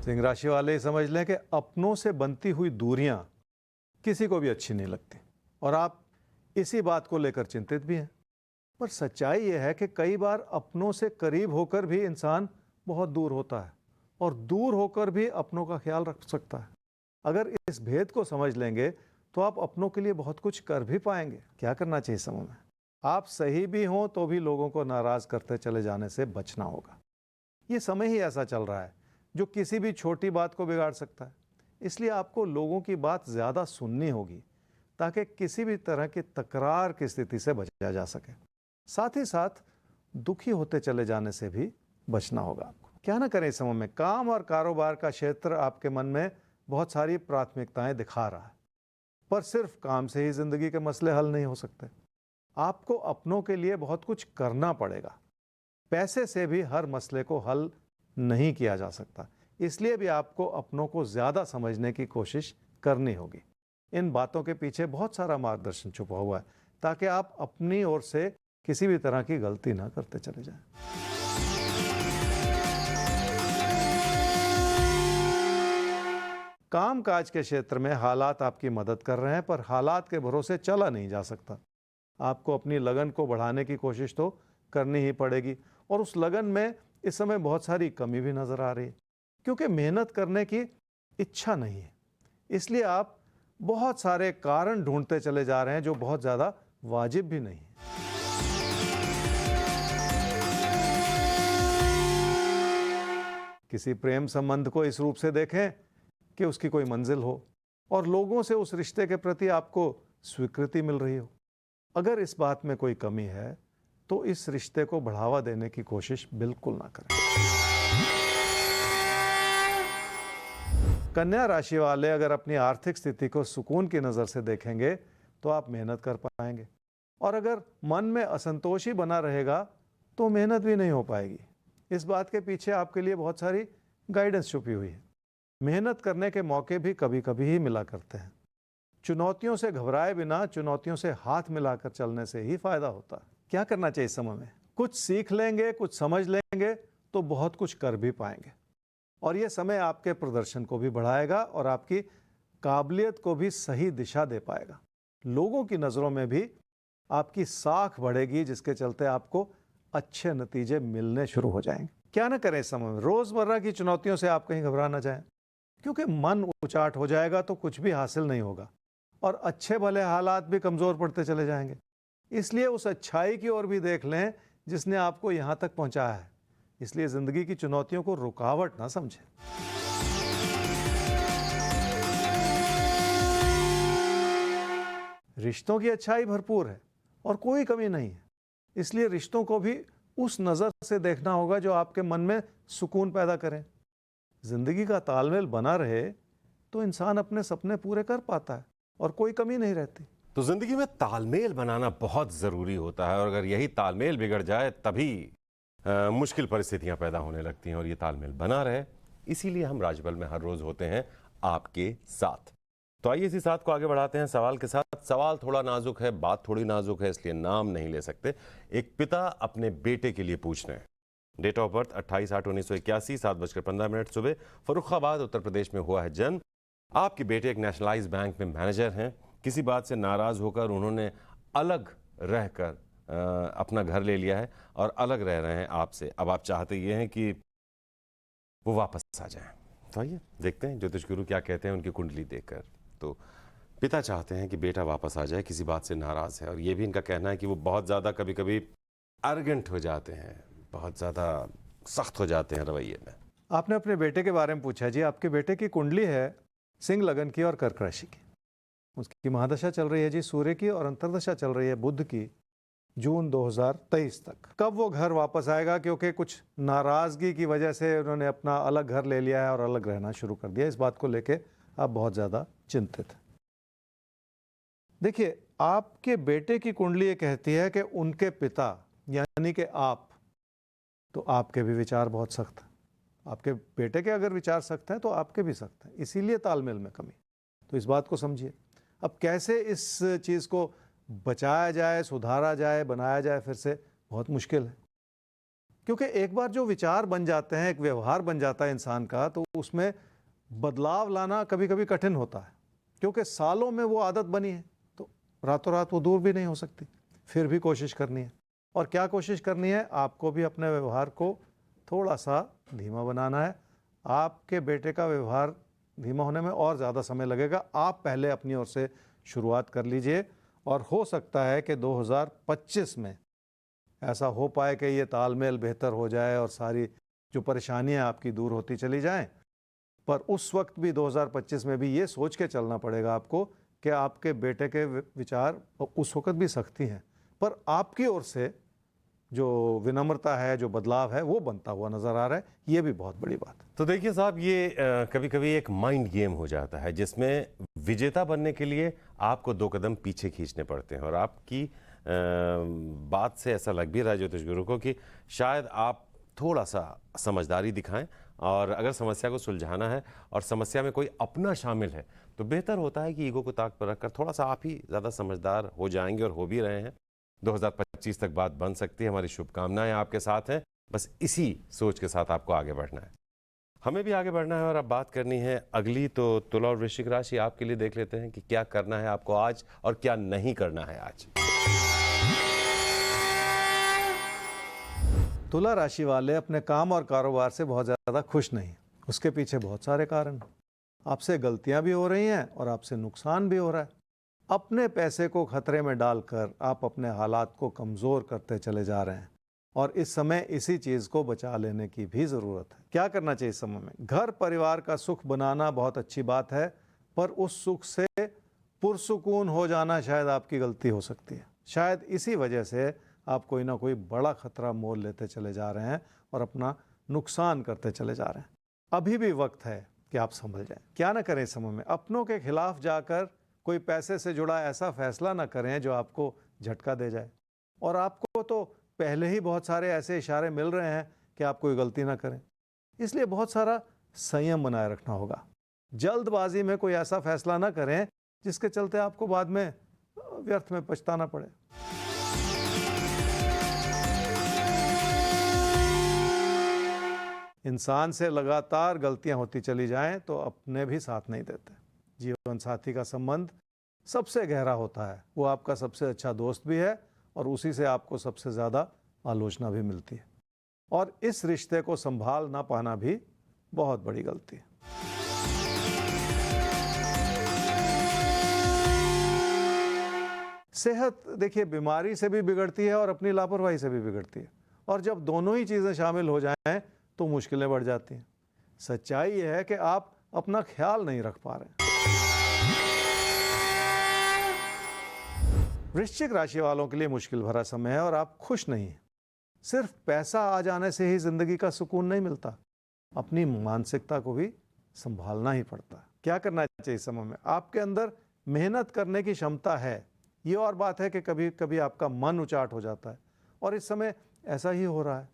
सिंह राशि वाले ही समझ लें कि अपनों से बनती हुई दूरियां किसी को भी अच्छी नहीं लगती और आप इसी बात को लेकर चिंतित भी हैं। पर सच्चाई यह है कि कई बार अपनों से करीब होकर भी इंसान बहुत दूर होता है और दूर होकर भी अपनों का ख्याल रख सकता है। अगर इस भेद को समझ लेंगे तो आप अपनों के लिए बहुत कुछ कर भी पाएंगे। क्या करना चाहिए समय में? आप सही भी हों तो भी लोगों को नाराज करते चले जाने से बचना होगा। ये समय ही ऐसा चल रहा है जो किसी भी छोटी बात को बिगाड़ सकता है। इसलिए आपको लोगों की बात ज़्यादा सुननी होगी ताकि किसी भी तरह की तकरार की स्थिति से बचा जा सके। साथ ही साथ दुखी होते चले जाने से भी बचना होगा आपको। क्या ना करें इस समय में? काम और कारोबार का क्षेत्र आपके मन में बहुत सारी प्राथमिकताएं दिखा रहा है, पर सिर्फ काम से ही जिंदगी के मसले हल नहीं हो सकते। आपको अपनों के लिए बहुत कुछ करना पड़ेगा। पैसे से भी हर मसले को हल नहीं किया जा सकता, इसलिए भी आपको अपनों को ज़्यादा समझने की कोशिश करनी होगी। इन बातों के पीछे बहुत सारा मार्गदर्शन छुपा हुआ है ताकि आप अपनी ओर से किसी भी तरह की गलती ना करते चले जाएं। काम काज के क्षेत्र में हालात आपकी मदद कर रहे हैं, पर हालात के भरोसे चला नहीं जा सकता। आपको अपनी लगन को बढ़ाने की कोशिश तो करनी ही पड़ेगी और उस लगन में इस समय बहुत सारी कमी भी नजर आ रही है क्योंकि मेहनत करने की इच्छा नहीं है। इसलिए आप बहुत सारे कारण ढूंढते चले जा रहे हैं जो बहुत ज़्यादा वाजिब भी नहीं है। किसी प्रेम संबंध को इस रूप से देखें कि उसकी कोई मंजिल हो और लोगों से उस रिश्ते के प्रति आपको स्वीकृति मिल रही हो। अगर इस बात में कोई कमी है तो इस रिश्ते को बढ़ावा देने की कोशिश बिल्कुल ना करें। कन्या राशि वाले अगर अपनी आर्थिक स्थिति को सुकून की नज़र से देखेंगे तो आप मेहनत कर पाएंगे और अगर मन में असंतोष ही बना रहेगा तो मेहनत भी नहीं हो पाएगी। इस बात के पीछे आपके लिए बहुत सारी गाइडेंस छुपी हुई है। मेहनत करने के मौके भी कभी कभी ही मिला करते हैं। चुनौतियों से घबराए बिना चुनौतियों से हाथ मिलाकर चलने से ही फायदा होता है। क्या करना चाहिए इस समय में? कुछ सीख लेंगे, कुछ समझ लेंगे तो बहुत कुछ कर भी पाएंगे और ये समय आपके प्रदर्शन को भी बढ़ाएगा और आपकी काबिलियत को भी सही दिशा दे पाएगा। लोगों की नज़रों में भी आपकी साख बढ़ेगी जिसके चलते आपको अच्छे नतीजे मिलने शुरू हो जाएंगे। क्या ना करें इस समय में? रोज़मर्रा की चुनौतियों से आप कहीं घबरा ना जाएं क्योंकि मन उचाट हो जाएगा तो कुछ भी हासिल नहीं होगा और अच्छे भले हालात भी कमज़ोर पड़ते चले जाएंगे। इसलिए उस अच्छाई की ओर भी देख लें जिसने आपको यहाँ तक पहुँचाया है। इसलिए ज़िंदगी की चुनौतियों को रुकावट ना समझें। रिश्तों की अच्छाई भरपूर है और कोई कमी नहीं है। इसलिए रिश्तों को भी उस नज़र से देखना होगा जो आपके मन में सुकून पैदा करें। ज़िंदगी का तालमेल बना रहे तो इंसान अपने सपने पूरे कर पाता है और कोई कमी नहीं रहती। तो जिंदगी में तालमेल बनाना बहुत जरूरी होता है और अगर यही तालमेल बिगड़ जाए तभी मुश्किल परिस्थितियां पैदा होने लगती हैं और ये तालमेल बना रहे, इसीलिए हम राजबल में हर रोज होते हैं आपके साथ। तो आइए इसी साथ को आगे बढ़ाते हैं सवाल के साथ। सवाल थोड़ा नाजुक है, बात थोड़ी नाजुक है, इसलिए नाम नहीं ले सकते। एक पिता अपने बेटे के लिए पूछ रहे हैं। डेट ऑफ बर्थ 28/8/1981, 7:15 सुबह, फर्रुखाबाद उत्तर प्रदेश में हुआ है जन्म। आपके बेटे एक नेशनलाइज बैंक में मैनेजर हैं। किसी बात से नाराज होकर उन्होंने अलग रहकर अपना घर ले लिया है और अलग रह रहे हैं आपसे। अब आप चाहते ये हैं कि वो वापस आ जाएं। तो आइए देखते हैं ज्योतिष गुरु क्या कहते हैं उनकी कुंडली देखकर। तो पिता चाहते हैं कि बेटा वापस आ जाए, किसी बात से नाराज है और ये भी इनका कहना है कि वो बहुत ज़्यादा कभी कभी अर्जेंट हो जाते हैं, बहुत ज़्यादा सख्त हो जाते हैं रवैये में। आपने अपने बेटे के बारे में पूछा जी। आपके बेटे की कुंडली है सिंह लगन की और कर्क राशि की। उसकी महादशा चल रही है जी सूर्य की और अंतर्दशा चल रही है बुध की, जून 2023 तक। कब वो घर वापस आएगा? क्योंकि कुछ नाराज़गी की वजह से उन्होंने अपना अलग घर ले लिया है और अलग रहना शुरू कर दिया। इस बात को लेके आप बहुत ज़्यादा चिंतित हैं। देखिए, आपके बेटे की कुंडली ये कहती है कि उनके पिता यानी कि आप, तो आपके भी विचार बहुत सख्त हैं। आपके बेटे के अगर विचार सख्त हैं तो आपके भी सख्त हैं, इसीलिए तालमेल में कमी। तो इस बात को समझिए। अब कैसे इस चीज़ को बचाया जाए, सुधारा जाए, बनाया जाए फिर से, बहुत मुश्किल है क्योंकि एक बार जो विचार बन जाते हैं, एक व्यवहार बन जाता है इंसान का, तो उसमें बदलाव लाना कभी कभी कठिन होता है, क्योंकि सालों में वो आदत बनी है, तो रातों रात वो दूर भी नहीं हो सकती। फिर भी कोशिश करनी है। और क्या कोशिश करनी है? आपको भी अपने व्यवहार को थोड़ा सा धीमा बनाना है। आपके बेटे का व्यवहार धीमा होने में और ज़्यादा समय लगेगा। आप पहले अपनी ओर से शुरुआत कर लीजिए, और हो सकता है कि 2025 में ऐसा हो पाए कि ये तालमेल बेहतर हो जाए और सारी जो परेशानियां आपकी दूर होती चली जाएं। पर उस वक्त भी 2025 में भी ये सोच के चलना पड़ेगा आपको कि आपके बेटे के विचार उस वक्त भी सख्ती हैं, पर आपकी ओर से जो विनम्रता है, जो बदलाव है, वो बनता हुआ नज़र आ रहा है। ये भी बहुत बड़ी बात है। तो देखिए साहब, ये कभी कभी एक माइंड गेम हो जाता है जिसमें विजेता बनने के लिए आपको 2 कदम पीछे खींचने पड़ते हैं। और आपकी बात से ऐसा लग भी रहा है ज्योतिष गुरु को कि शायद आप थोड़ा सा समझदारी दिखाएं, और अगर समस्या को सुलझाना है और समस्या में कोई अपना शामिल है तो बेहतर होता है कि ईगो को ताक पर रखकर थोड़ा सा आप ही ज़्यादा समझदार हो जाएंगे, और हो भी रहे हैं। 2025 तक बात बन सकती है। हमारी शुभकामनाएं आपके साथ हैं। बस इसी सोच के साथ आपको आगे बढ़ना है, हमें भी आगे बढ़ना है। और अब बात करनी है अगली, तो तुला और वृश्चिक राशि आपके लिए देख लेते हैं कि क्या करना है आपको आज और क्या नहीं करना है आज। तुला राशि वाले अपने काम और कारोबार से बहुत ज़्यादा खुश नहीं। उसके पीछे बहुत सारे कारण। आपसे गलतियां भी हो रही हैं और आपसे नुकसान भी हो रहा है। अपने पैसे को खतरे में डालकर आप अपने हालात को कमज़ोर करते चले जा रहे हैं, और इस समय इसी चीज़ को बचा लेने की भी ज़रूरत है। क्या करना चाहिए इस समय में? घर परिवार का सुख बनाना बहुत अच्छी बात है, पर उस सुख से पुरसुकून हो जाना शायद आपकी गलती हो सकती है। शायद इसी वजह से आप कोई ना कोई बड़ा खतरा मोल लेते चले जा रहे हैं और अपना नुकसान करते चले जा रहे हैं। अभी भी वक्त है कि आप संभल जाएं। क्या ना करें इस समय में? अपनों के खिलाफ जाकर कोई पैसे से जुड़ा ऐसा फैसला ना करें जो आपको झटका दे जाए। और आपको तो पहले ही बहुत सारे ऐसे इशारे मिल रहे हैं कि आप कोई गलती ना करें, इसलिए बहुत सारा संयम बनाए रखना होगा। जल्दबाजी में कोई ऐसा फैसला ना करें जिसके चलते आपको बाद में व्यर्थ में पछताना पड़े। इंसान से लगातार गलतियां होती चली जाएं तो अपने भी साथ नहीं देते। जीवन साथी का संबंध सबसे गहरा होता है। वो आपका सबसे अच्छा दोस्त भी है, और उसी से आपको सबसे ज़्यादा आलोचना भी मिलती है। और इस रिश्ते को संभाल ना पाना भी बहुत बड़ी गलती है। सेहत देखिए बीमारी से भी बिगड़ती है और अपनी लापरवाही से भी बिगड़ती है, और जब दोनों ही चीज़ें शामिल हो जाएं तो मुश्किलें बढ़ जाती हैं। सच्चाई यह है कि आप अपना ख्याल नहीं रख पा रहे। वृश्चिक राशि वालों के लिए मुश्किल भरा समय है और आप खुश नहीं हैं। सिर्फ पैसा आ जाने से ही जिंदगी का सुकून नहीं मिलता, अपनी मानसिकता को भी संभालना ही पड़ता है। क्या करना चाहिए इस समय में? आपके अंदर मेहनत करने की क्षमता है, ये और बात है कि कभी कभी आपका मन उचाट हो जाता है, और इस समय ऐसा ही हो रहा है।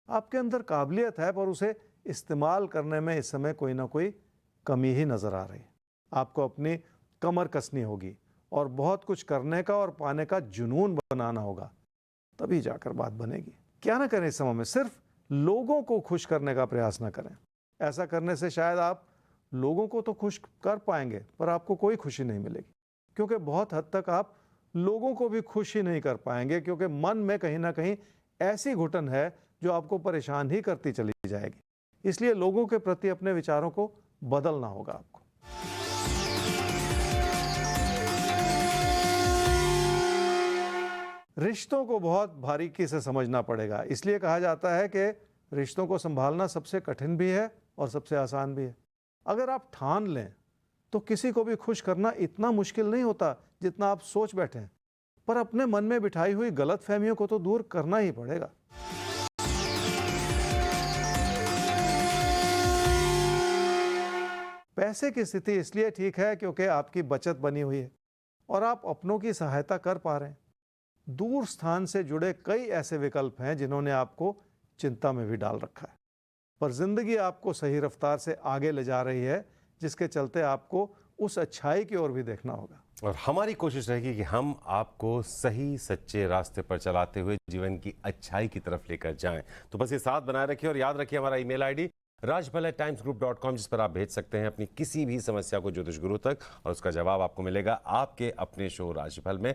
आपके अंदर काबिलियत है, पर उसे इस्तेमाल करने में इस समय कोई ना कोई कमी ही नज़र आ रही है। आपको अपनी कमर कसनी होगी और बहुत कुछ करने का और पाने का जुनून बनाना होगा, तभी जाकर बात बनेगी। क्या ना करें इस समय में? सिर्फ लोगों को खुश करने का प्रयास ना करें। ऐसा करने से शायद आप लोगों को तो खुश कर पाएंगे, पर आपको कोई खुशी नहीं मिलेगी, क्योंकि बहुत हद तक आप लोगों को भी खुश ही नहीं कर पाएंगे, क्योंकि मन में कहीं ना कहीं ऐसी घुटन है जो आपको परेशान ही करती चली जाएगी। इसलिए लोगों के प्रति अपने विचारों को बदलना होगा आपको। रिश्तों को बहुत बारीकी से समझना पड़ेगा। इसलिए कहा जाता है कि रिश्तों को संभालना सबसे कठिन भी है और सबसे आसान भी है। अगर आप ठान लें तो किसी को भी खुश करना इतना मुश्किल नहीं होता जितना आप सोच बैठे हैं, पर अपने मन में बिठाई हुई गलतफहमियों को तो दूर करना ही पड़ेगा। पैसे की स्थिति इसलिए ठीक है क्योंकि आपकी बचत बनी हुई है और आप अपनों की सहायता कर पा रहे हैं। दूर स्थान से जुड़े कई ऐसे विकल्प हैं जिन्होंने आपको चिंता में भी डाल रखा है, पर जिंदगी आपको सही रफ्तार से आगे ले जा रही है, जिसके चलते आपको उस अच्छाई की ओर भी देखना होगा। और हमारी कोशिश रहेगी कि हम आपको सही सच्चे रास्ते पर चलाते हुए जीवन की अच्छाई की तरफ लेकर जाएं। तो बस ये साथ बनाए रखिए और याद रखिए हमारा ईमेल आईडी rajbal@timesgroup.com, जिस पर आप भेज सकते हैं अपनी किसी भी समस्या को ज्योतिष गुरु तक, और उसका जवाब आपको मिलेगा आपके अपने शो राजभल में।